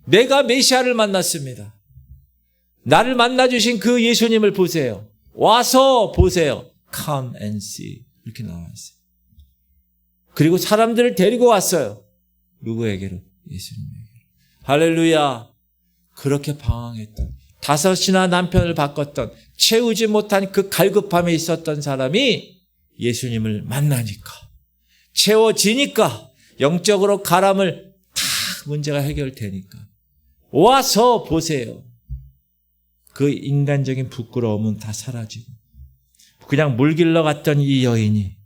내가 메시아를 만났습니다. 나를 만나주신 그 예수님을 보세요. 와서 보세요. Come and see. 이렇게 나와 있어요. 그리고 사람들을 데리고 왔어요. 누구에게로? 예수님에게로. 할렐루야. 그렇게 방황했던, 5이나 남편을 바꿨던, 채우지 못한 그 갈급함에 있었던 사람이 예수님을 만나니까, 채워지니까, 영적으로 가람을 다 문제가 해결되니까 와서 보세요. 그 인간적인 부끄러움은 다 사라지고 그냥 물 길러 갔던 이 여인이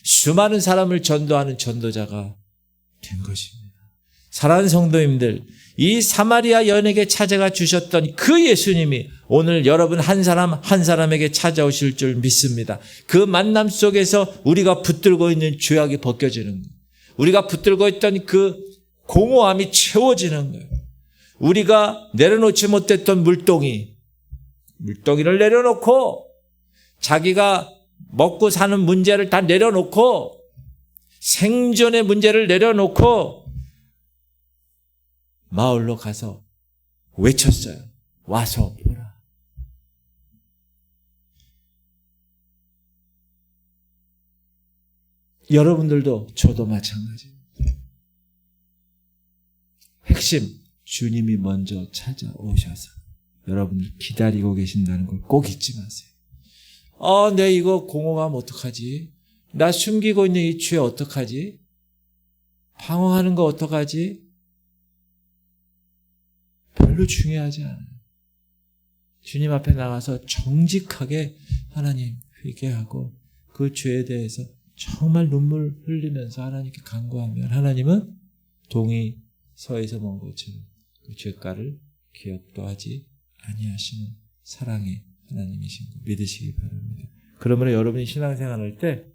수많은 사람을 전도하는 전도자가 된 것입니다. 사랑하는 성도님들, 이 사마리아 여인에게 찾아가 주셨던 그 예수님이 오늘 여러분 한 사람 한 사람에게 찾아오실 줄 믿습니다. 그 만남 속에서 우리가 붙들고 있는 죄악이 벗겨지는 거예요. 우리가 붙들고 있던 그 공허함이 채워지는 거예요. 우리가 내려놓지 못했던 물동이를 내려놓고 자기가 먹고 사는 문제를 다 내려놓고 생존의 문제를 내려놓고 마을로 가서 외쳤어요. 와서 보라. 여러분들도 저도 마찬가지입니다. 핵심, 주님이 먼저 찾아오셔서 여러분을 기다리고 계신다는 걸 꼭 잊지 마세요. 내 이거 공허감 어떡하지? 나 숨기고 있는 이 죄 어떡하지? 방황하는 거 어떡하지? 별로 중요하지 않아요. 주님 앞에 나가서 정직하게 하나님 회개하고 그 죄에 대해서 정말 눈물 흘리면서 하나님께 간구하면 하나님은 동이 서에서 먼 것처럼 그 죄가를 기억도 하지 아니하시는 사랑의 하나님이신 거 믿으시기 바랍니다. 그러므로 여러분이 신앙생활할 때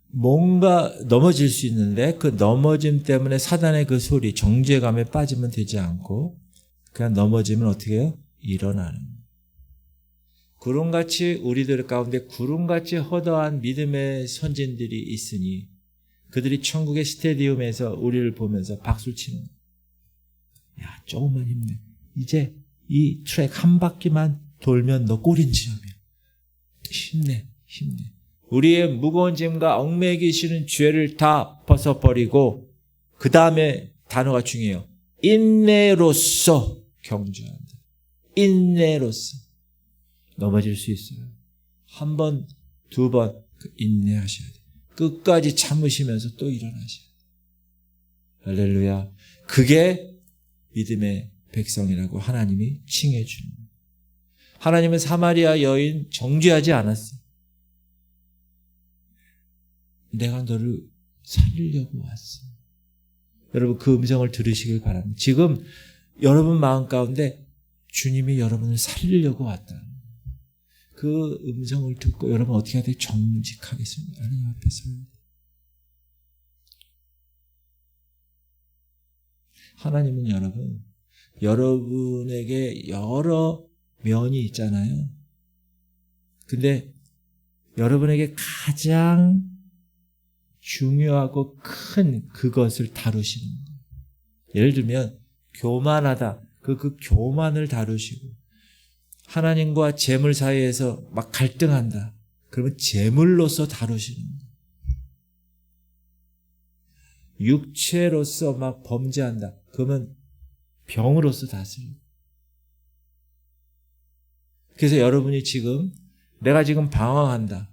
뭔가 넘어질 수 있는데 그 넘어짐 때문에 사단의 그 소리, 정죄감에 빠지면 되지 않고 그냥 넘어지면 어떻게 해요? 일어나는 거예요. 구름같이 우리들 가운데 구름같이 허다한 믿음의 선진들이 있으니 그들이 천국의 스테디움에서 우리를 보면서 박수를 치는 거예요. 야, 조금만 힘내. 이제 이 트랙 한 바퀴만 돌면 너 골인 지점이야. 힘내. 우리의 무거운 짐과 얽매이기 싫은 죄를 다 벗어버리고 그 다음에 단어가 중요해요. 인내로서 경주한다. 인내로서. 넘어질 수 있어요. 한 번, 두 번 인내하셔야 돼요. 끝까지 참으시면서 또 일어나셔야 돼요. 할렐루야. 그게 믿음의 백성이라고 하나님이 칭해 주는 거예요. 하나님은 사마리아 여인 정죄하지 않았어요. 내가 너를 살리려고 왔어. 여러분 그 음성을 들으시길 바랍니다. 지금 여러분 마음 가운데 주님이 여러분을 살리려고 왔다는 거예요. 그 음성을 듣고 여러분 어떻게 해야 돼요? 정직하겠습니다. 하나님 앞에 서요. 하나님은 여러분에게 여러 면이 있잖아요. 근데 여러분에게 가장 중요하고 큰 그것을 다루시는 거예요. 예를 들면 교만하다. 그 교만을 다루시고 하나님과 재물 사이에서 막 갈등한다. 그러면 재물로서 다루시는 거예요. 육체로서 막 범죄한다. 그러면 병으로서 다스리고. 그래서 여러분이 지금 내가 지금 방황한다.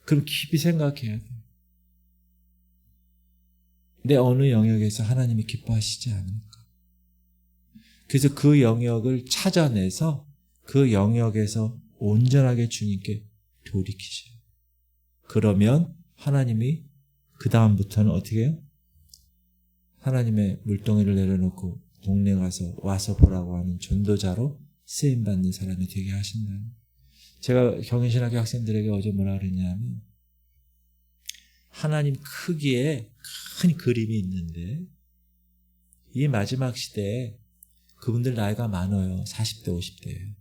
그럼 깊이 생각해야 돼. 내 어느 영역에서 하나님이 기뻐하시지 않을까? 그래서 그 영역을 찾아내서 그 영역에서 온전하게 주님께 돌이키셔요. 그러면 하나님이 그 다음부터는 어떻게 해요? 하나님의 물동이를 내려놓고 동네 가서 와서 보라고 하는 전도자로 쓰임받는 사람이 되게 하신다. 제가 경인신학교 학생들에게 어제 뭐라 그랬냐면 하나님 크기에 큰 그림이 있는데 이 마지막 시대에 그분들 나이가 많아요. 40대, 50대예요.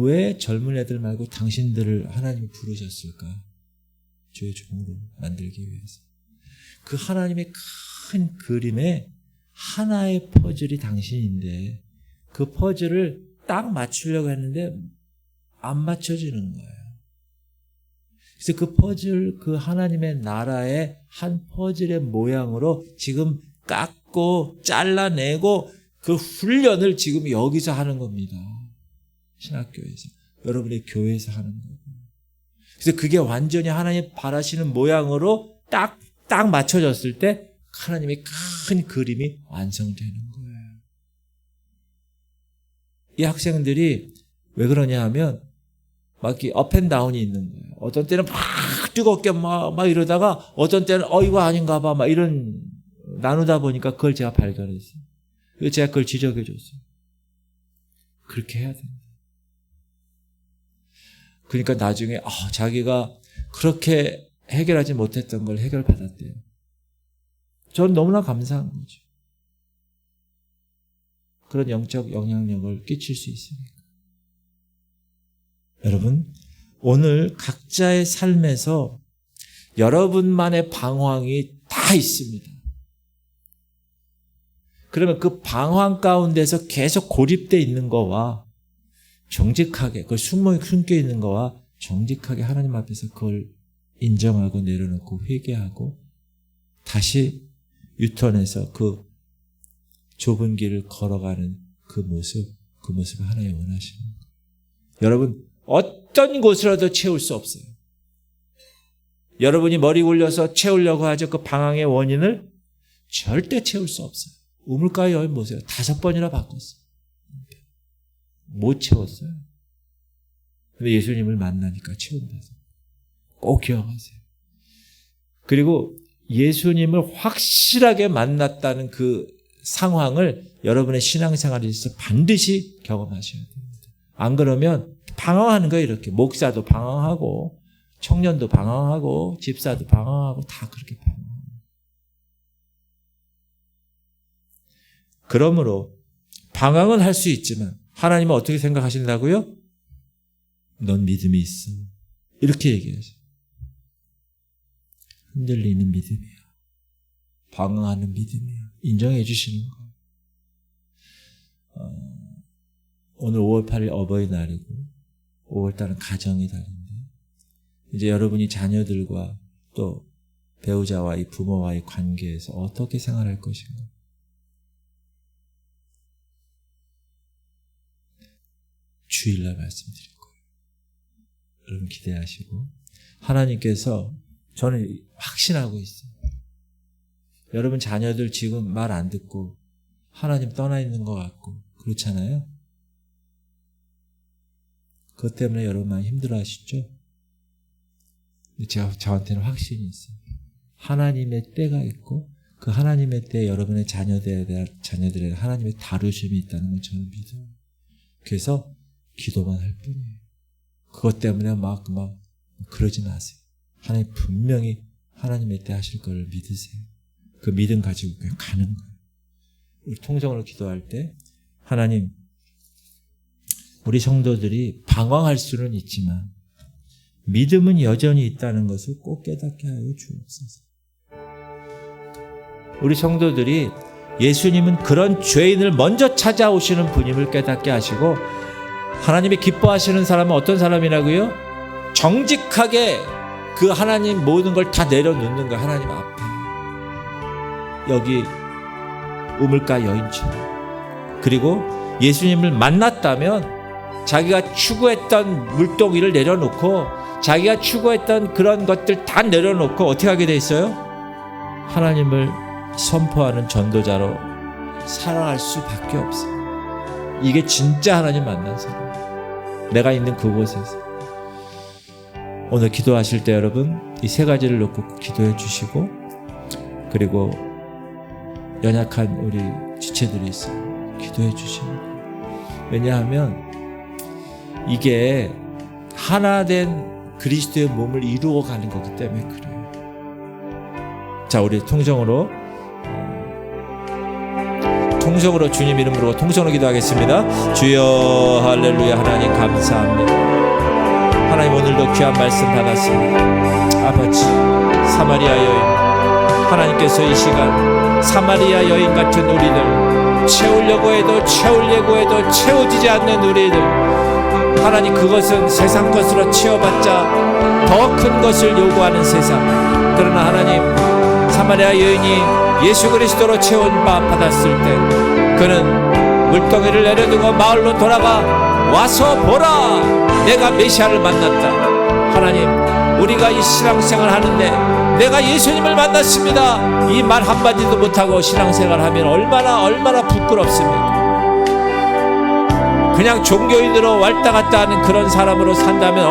왜 젊은 애들 말고 당신들을 하나님이 부르셨을까? 주의 종으로 만들기 위해서. 그 하나님의 큰 그림에 하나의 퍼즐이 당신인데 그 퍼즐을 딱 맞추려고 했는데 안 맞춰지는 거예요. 그래서 그 퍼즐, 그 하나님의 나라의 한 퍼즐의 모양으로 지금 깎고 잘라내고 그 훈련을 지금 여기서 하는 겁니다. 신학교에서. 여러분의 교회에서 하는 거고. 그래서 그게 완전히 하나님 바라시는 모양으로 딱 맞춰졌을 때 하나님의 큰 그림이 완성되는 거예요. 이 학생들이 왜 그러냐 하면 막 이렇게 업앤다운이 있는 거예요. 어떤 때는 막 뜨겁게 막 이러다가 어떤 때는 이거 아닌가 봐 막 이런 나누다 보니까 그걸 제가 발견했어요. 그래서 제가 그걸 지적해 줬어요. 그렇게 해야 된다. 그러니까 나중에 자기가 그렇게 해결하지 못했던 걸 해결받았대요. 저는 너무나 감사한 거죠. 그런 영적 영향력을 끼칠 수 있으니까. 여러분, 오늘 각자의 삶에서 여러분만의 방황이 다 있습니다. 그러면 그 방황 가운데서 계속 고립되어 있는 거와 정직하게, 그걸 숨겨 있는 거와 정직하게 하나님 앞에서 그걸 인정하고 내려놓고 회개하고 다시 유턴해서 그 좁은 길을 걸어가는 그 모습을 하나님 원하시는 거예요. 여러분, 어떤 곳으로도 채울 수 없어요. 여러분이 머리 굴려서 채우려고 하죠. 그 방황의 원인을 절대 채울 수 없어요. 우물가에 여기 보세요. 5번이나 바꿨어요. 못 채웠어요. 근데 예수님을 만나니까 채운다서. 꼭 기억하세요. 그리고 예수님을 확실하게 만났다는 그 상황을 여러분의 신앙생활에 있어서 반드시 경험하셔야 됩니다. 안 그러면 방황하는 거예요. 이렇게 목사도 방황하고 청년도 방황하고 집사도 방황하고 다 그렇게 방황합니다. 그러므로 방황은 할 수 있지만 하나님은 어떻게 생각하신다고요? 넌 믿음이 있어. 이렇게 얘기하죠. 흔들리는 믿음이야. 방황하는 믿음이야. 인정해 주시는 거예요. 오늘 5월 8일 어버이날이고 5월달은 가정의 달인데 이제 여러분이 자녀들과 또 배우자와의 부모와의 관계에서 어떻게 생활할 것인가. 주일날 말씀드릴 거예요. 여러분 기대하시고 하나님께서 저는 확신하고 있어요. 여러분 자녀들 지금 말 안 듣고 하나님 떠나 있는 것 같고 그렇잖아요. 그것 때문에 여러분 많이 힘들어하시죠? 저한테는 확신이 있어요. 하나님의 때가 있고 그 하나님의 때에 여러분의 자녀들에 하나님의 다루심이 있다는 걸 저는 믿어요. 그래서 기도만 할 뿐이에요. 그것 때문에 막 그러지 마세요. 하나님 분명히 하나님의 때 하실 걸 믿으세요. 그 믿음 가지고 그냥 가는 거예요. 우리 통성으로 기도할 때 하나님 우리 성도들이 방황할 수는 있지만 믿음은 여전히 있다는 것을 꼭 깨닫게 하여 주옵소서. 우리 성도들이 예수님은 그런 죄인을 먼저 찾아오시는 분임을 깨닫게 하시고 하나님이 기뻐하시는 사람은 어떤 사람이라고요? 정직하게 그 하나님 모든 걸 다 내려놓는 거예요. 하나님 앞에. 여기 우물가 여인처럼. 그리고 예수님을 만났다면 자기가 추구했던 물동이를 내려놓고 자기가 추구했던 그런 것들 다 내려놓고 어떻게 하게 돼 있어요? 하나님을 선포하는 전도자로 살아갈 수밖에 없어요. 이게 진짜 하나님 만난 사람. 내가 있는 그곳에서. 오늘 기도하실 때 여러분 이 세 가지를 놓고 기도해 주시고, 그리고 연약한 우리 지체들이 있어요. 기도해 주시면. 왜냐하면 이게 하나 된 그리스도의 몸을 이루어가는 거기 때문에 그래요. 자, 우리 통성으로 주님 이름으로 통성으로 기도하겠습니다. 주여 할렐루야. 하나님 감사합니다. 하나님 오늘도 귀한 말씀 받았습니다. 아버지, 사마리아 여인, 하나님께서 이 시간 사마리아 여인 같은 우리들, 채우려고 해도 채워지지 않는 우리들, 하나님 그것은 세상 것으로 채워봤자 더 큰 것을 요구하는 세상. 그러나 하나님 사마리아 여인이 예수 그리스도로 채운 바 받았을 때 그는 물동이를 내려두고 마을로 돌아가 와서 보라, 내가 메시아를 만났다. 하나님, 우리가 이 신앙생활 하는데 내가 예수님을 만났습니다, 이 말 한마디도 못하고 신앙생활 하면 얼마나 부끄럽습니까? 그냥 종교인으로 왔다 갔다 하는 그런 사람으로 산다면